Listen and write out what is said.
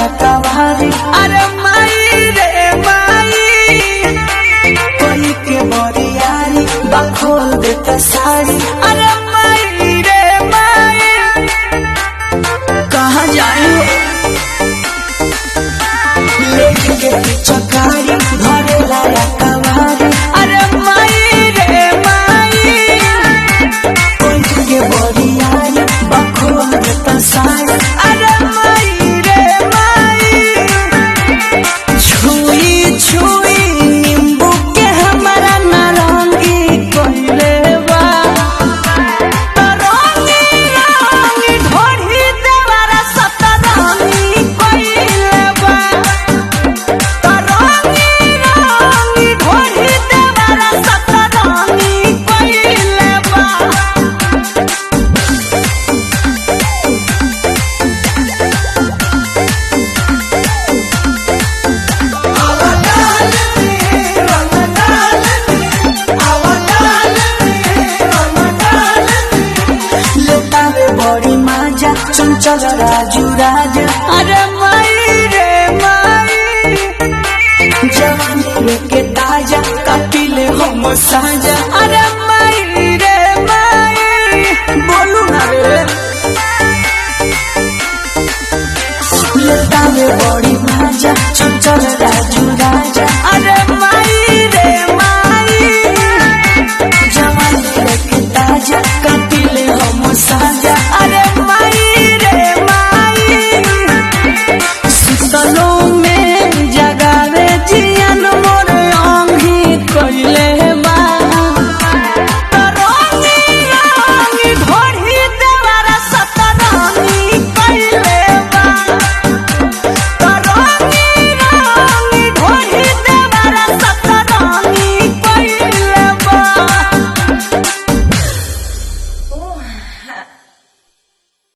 अरे माई रे माई कोई के बोरियारी बखोल देता साड़ी। अरे माई रे माई कहाँ जाए लेके चकारी भरे लाया कवारी। अरे माई रे माई कोई के बोरियारी बखोल देता साड़ी। अरे माई चंचल राजू राजा। अरे माई रे माई जवानी के ताजा कटिले हम साजा।